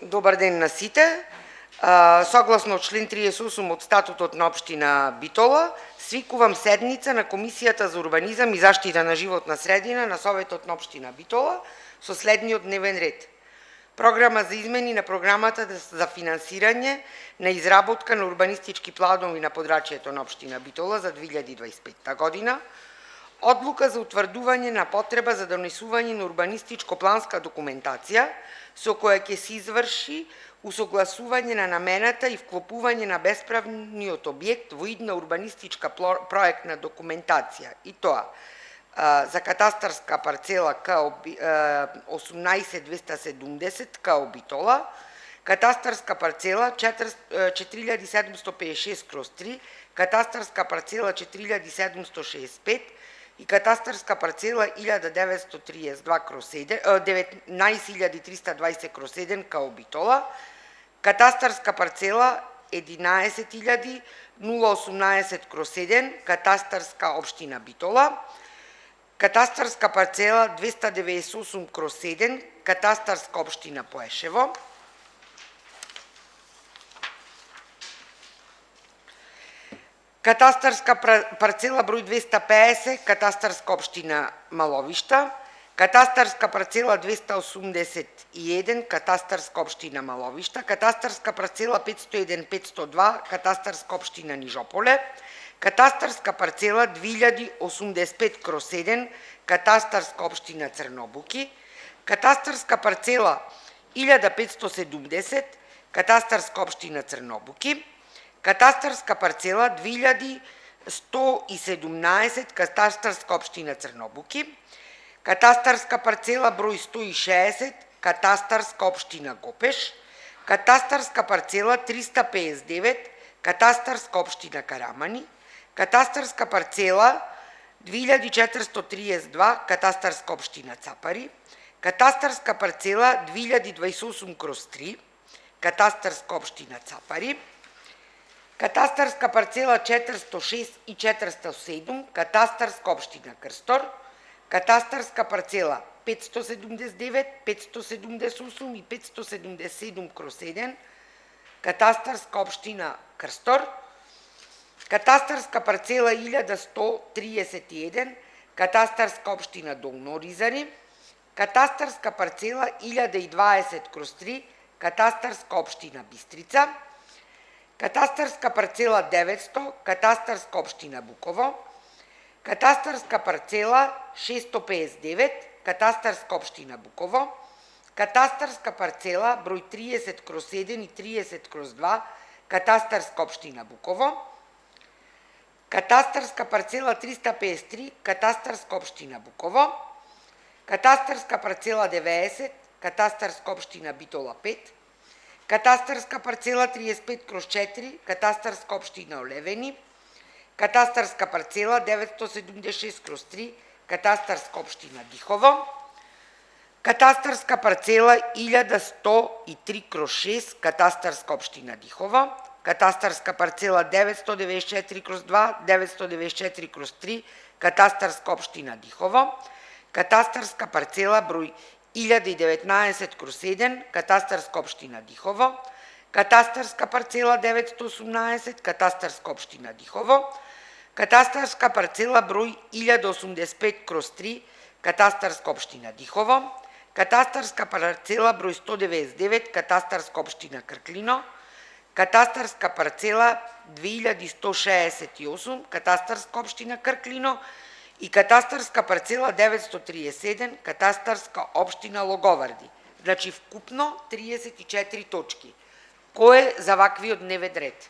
Добар ден на сите. Согласно член 38 од статутот на општина Битола, свикувам седница на Комисијата за урбанизам и заштита на животна средина на Советот на општина Битола со следниот дневен ред. Програма за измени на програмата за финансирање на изработка на урбанистички планови на подрачјето на општина Битола за 2025 година, Одлука за утврдување на потреба за донесување на урбанистичко-планска документација со која ќе се изврши усогласување на намената и вклопување на бесправниот објект во идна урбанистичка проектна документација, и тоа за катастарска парцела К18270 КО Битола, катастарска парцела 4756/3, катастарска парцела 4765 и катастарска парцела 19320/7 КО Битола, катастарска парцела 11018/7 катастарска општина Битола, катастарска парцела 298/7 катастарска општина Поешево, катастарска парцела број 250, катастарска општина Маловишта, катастарска парцела 281, катастарска општина Маловишта, катастарска парцела 501-502, катастарска општина Нижополе, катастарска парцела 2085/7, катастарска општина Црнобуки, катастарска парцела 1570, катастарска општина Црнобуки, катастарска парцела 2117, катастарска општина Црнобуки, катастарска парцела број 160, катастарска општина Гопеш, катастарска парцела 359, катастарска општина Карамани, катастарска парцела 2432, катастарска општина Цапари, катастарска парцела 2028/3, катастарска општина Цапари, катастарска парцела 406 и 407, катастарска општина Крстор, катастарска парцела 579, 578 и 577/7, катастарска општина Крстор, катастарска парцела 1131, катастарска општина Долно Оризари, катастарска парцела 1020/3, катастарска општина Бистрица, катастарска парцела 900, катастарска општина Буково, катастарска парцела 659, катастарска општина Буково, катастарска парцела број 30/7 и 30/2, катастарска општина Буково, катастарска парцела 353, катастарска општина Буково, катастарска парцела 90, катастарска општина Битола 5, катастарска парцела 35/4, катастарска општина Олевени, катастарска парцела 976/3, катастарска општина Дихово, катастарска парцела 1103/6, катастарска општина Дихово, катастарска парцела 994/2, 994/3, катастарска општина Дихово, катастарска парцела број 1019/7, катастарска општина Дихово, катастарска парцела 918, катастарска општина Дихово, катастарска парцела број 1085/3, катастарска општина Дихово, катастарска парцела број 199, катастарска општина Крклино, катастарска парцела 2168, катастарска општина Крклино и катастарска парцела 937, катастарска општина Логоварди. Значи вкупно 34 точки. Кој е за ваквиот дневен ред?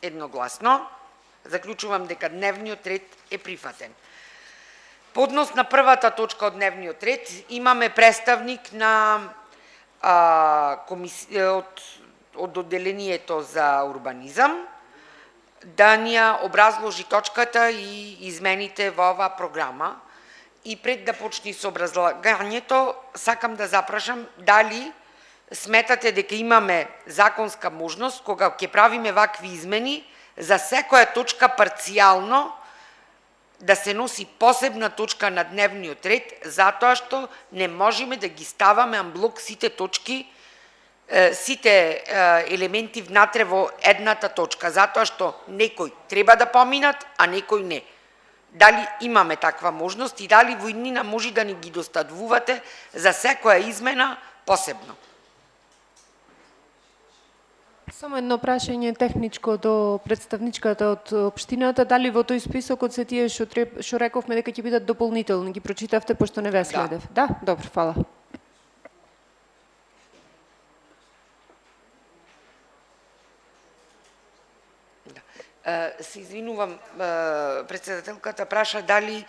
Едногласно. Заклучувам дека дневниот ред е прифатен. Поднос на првата точка од дневниот ред имаме представник на од одделението за урбанизам да ни ја образложи точката и измените во оваа програма. И пред да почни со образлагањето, сакам да запрашам дали сметате дека имаме законска можност кога ќе правиме вакви измени за секоја точка парцијално да се носи посебна точка на дневниот ред, затоа што не можеме да ги ставаме амблок сите точки, сите елементи внатре во едната точка, затоа што некои треба да поминат, а некои не. Дали имаме таква можност и дали во иднина може да ни ги доставувате за секоја измена посебно? Само едно прашање техничко до представничката од општината, дали во тој списокот се тие што рековме дека ќе бидат дополнителни, ги прочитавте пошто не ве следев? Да, добро, фала. Се извинувам, председателката праша дали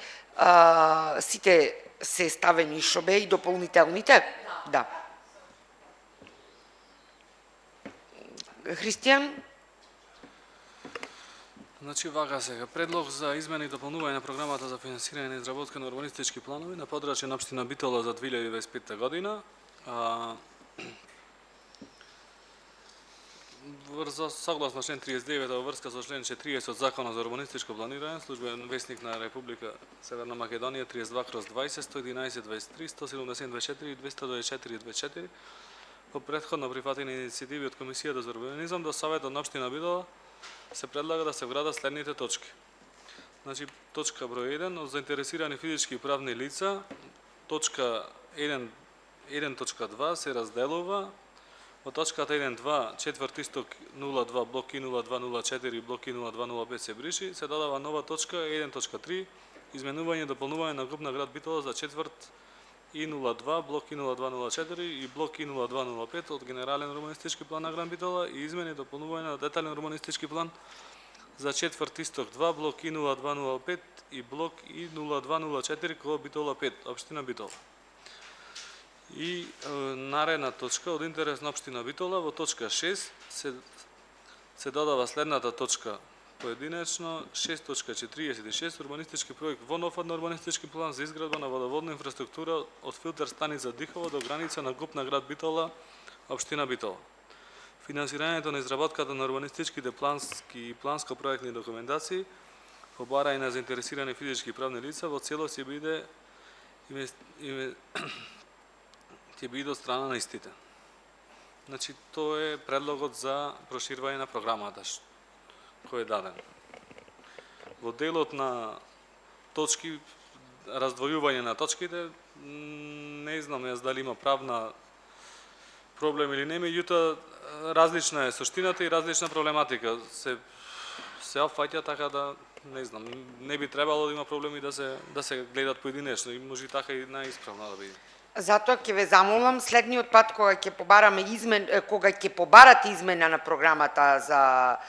сите се ставени што бе и дополнителните? Да. Христијан? Значи вака сега, предлог за измени и дополнување на програмата за финансирање на изработка на урбанистички планови на подрачје на општина Битола за 2025 година. Согласно член 39 во врска со член 40 од Законот за урбанистичко планирање, службен весник на Република Северна Македонија 32/20, 111 23, 170 24 и 224 24, по претходно прифатени иницијативи од Комисијата за урбанизам до Советот на општина Битола се предлага да се вградат следните точки. Значи, точка број 1 од заинтересирани физички и правни лица, точка 1.2 се разделува во точката 1.2 четврт исток 02 блок И 0204 и блок И 0205 се бриши, се додава нова точка 1.3 изменување и дополнување на групна град Битола за четврт И 02 блок И 0204 и блок И 0205 од генерален урбанистички план на град Битола и измени и дополнување на детален урбанистички план за четврт исток 2 блок И 0205 и блок И 0204 кога Битола 5, општина Битола. И наредна точка од интерес на општина Битола во точка 6 се додава следната точка поединечно 6.46 урбанистички проект во нов урбанистички план за изградба на водоводна инфраструктура од филтер станица Дихово до граница на ГУП на град Битола, општина Битола. Финансирањето на изработката на урбанистичките плански и планско-проектни документации по барање на заинтересирани физички и правни лица во целост ќе биде од страна на истите. Значи, тоа е предлогот за проширување на програмата кој е даден. Во делот на точки, раздвојување на точките, не знам јас дали има правна проблем или не, меѓутоа различна е суштината и различна проблематика. Се опфаќа, така да не знам, не би требало да има проблеми да се гледат поединечно и може така и најисправно да биде. Затоа ќе ве замолам следниот пат кога ќе побарате измена на програмата за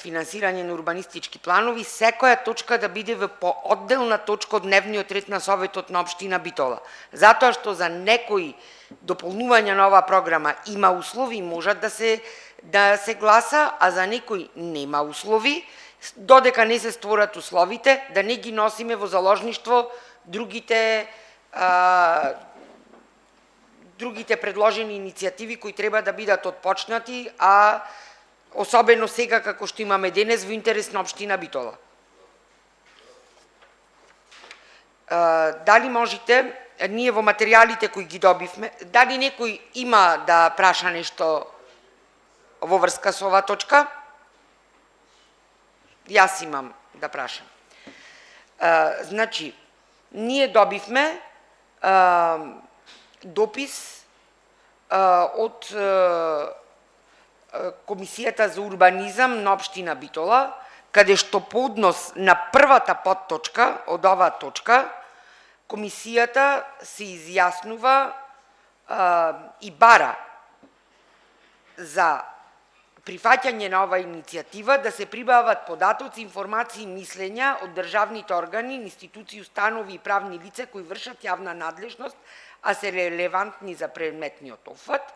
финансирање на урбанистички планови, секоја точка да биде во поодделна точка од дневниот ред на Советот на општина Битола. Затоа што за некои дополнување на оваа програма има услови, можат да се гласа, а за некои нема услови, додека не се створат условите, да не ги носиме во заложништво другите предложени иницијативи кои треба да бидат отпочнати, а особено сега како што имаме денес во интерес на општина Битола. Дали можете, ние во материјалите кои ги добивме, дали некој има да праша нешто во врска со оваа точка? Јас имам да прашам. Значи, ние добивме допис од Комисијата за урбанизам на општина Битола, каде што по однос на првата подточка од оваа точка, Комисијата се изјаснува и бара за прифаќање на оваа иницијатива да се прибават податоци, информации и мислења од државните органи, институции, установи и правни лица кои вршат јавна надлежност, а се релевантни за предметниот опфат,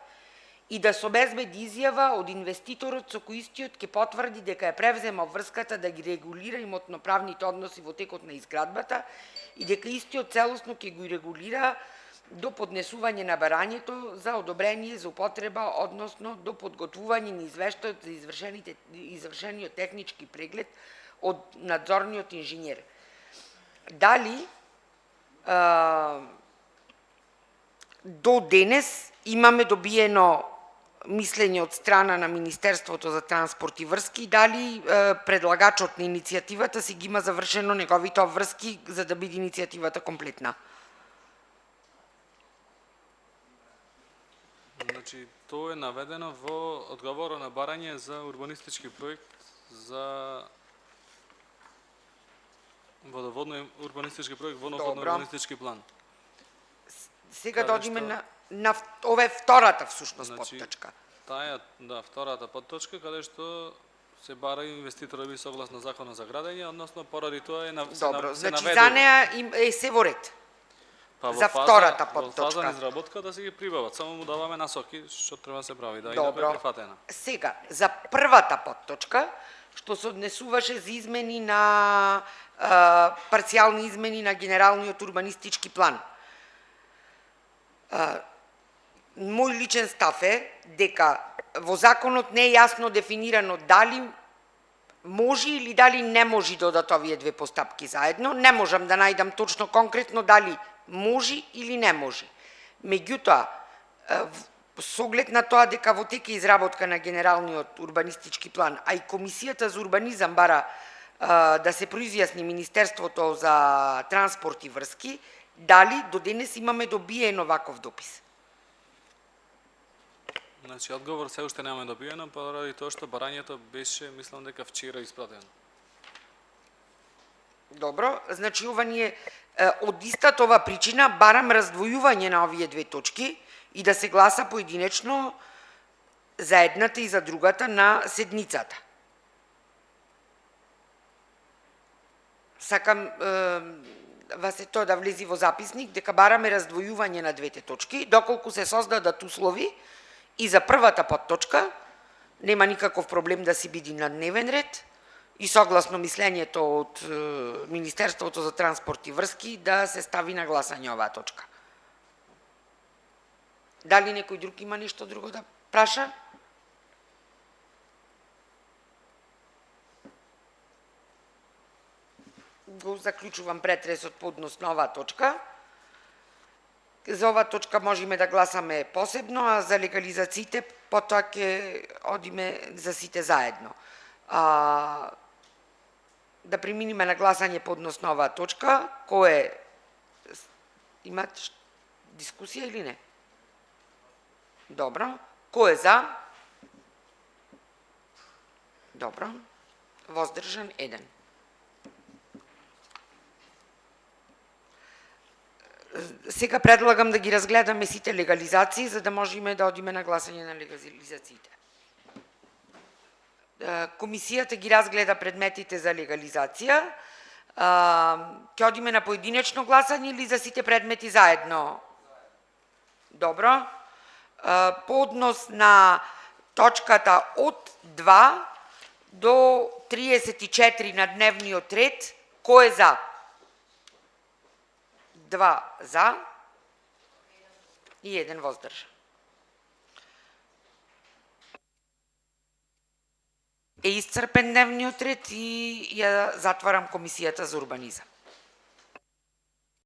и да се обезбеди изјава од инвеститорот со кој истиот ќе потврди дека е превземал врската да ги регулира имотно-правните односи во текот на изградбата и дека истиот целосно ќе го регулира до поднесување на барањето за одобрение за употреба, односно до подготвување на извештајот за извршениот технички преглед од надзорниот инженер. дали до денес имаме добиено мислење од страна на Министерството за транспорт и врски, дали предлагачот на иницијативата си ги има завршено неговите обврски за да биде иницијативата комплетна? Значи, тоа е наведено во одговора на барање за урбанистички проект за водоводно урбанистички проект, водоводно урбанистички план. Сега да одиме на ова е втората всушност подточка. Таа е втората подточка каде што се бара инвеститор да биде согласно законот за градење, односно поради тоа Добро, значи за неа е се во ред. За втората подточка. Во фаза на изработка да се ги прибават, само му даваме насоки што треба да се прави, да и да е прифатена. Сега, за првата подточка, што се однесуваше за измени на парцијални измени на генералниот урбанистички план. Мој личен став е дека во законот не е јасно дефинирано дали може или дали не може да одат овие две постапки заедно. Не можам да најдам точно конкретно дали може или не може. Меѓутоа, со оглед на тоа дека во тек е изработка на генералниот урбанистички план, а и Комисијата за урбанизам бара да се произјасни Министерството за транспорт и врски, дали до денес имаме добиено ваков допис? Значи, одговор се уште немаме добиено, поради тоа што барањето беше, мислам дека вчера испратено. Добро, значи ова ние од истата ова причина барам раздвојување на овие две точки и да се гласа поединечно за едната и за другата на седницата. Сакам вас е тоа да влези во записник дека бараме раздвојување на двете точки, доколку се создадат услови и за првата подточка нема никаков проблем да си биде на дневен ред и согласно мислењето од Министерството за транспорт и врски да се стави на гласање оваа точка. Дали некој друг има нешто друго да праша? Го заклучувам претресот по однос на оваа точка. За оваа точка можеме да гласаме посебно, а за легализациите потоа ќе одиме за сите заедно. Да преминиме на гласање по однос на оваа точка. Кој е? Имат дискусија или не? Добро. Кој е за? Добро. Воздржан 1. Сега предлагам да ги разгледаме сите легализации, за да можеме да одиме на гласање на легализациите. Комисијата ги разгледа предметите за легализација. Ќе одиме на поединечно гласање или за сите предмети заедно? Добро. По однос на точката од 2 до 34 на дневниот ред, кој е за? 2 за и 1 воздржан. Е исцрпен дневниот ред и ја затварам Комисијата за урбанизам.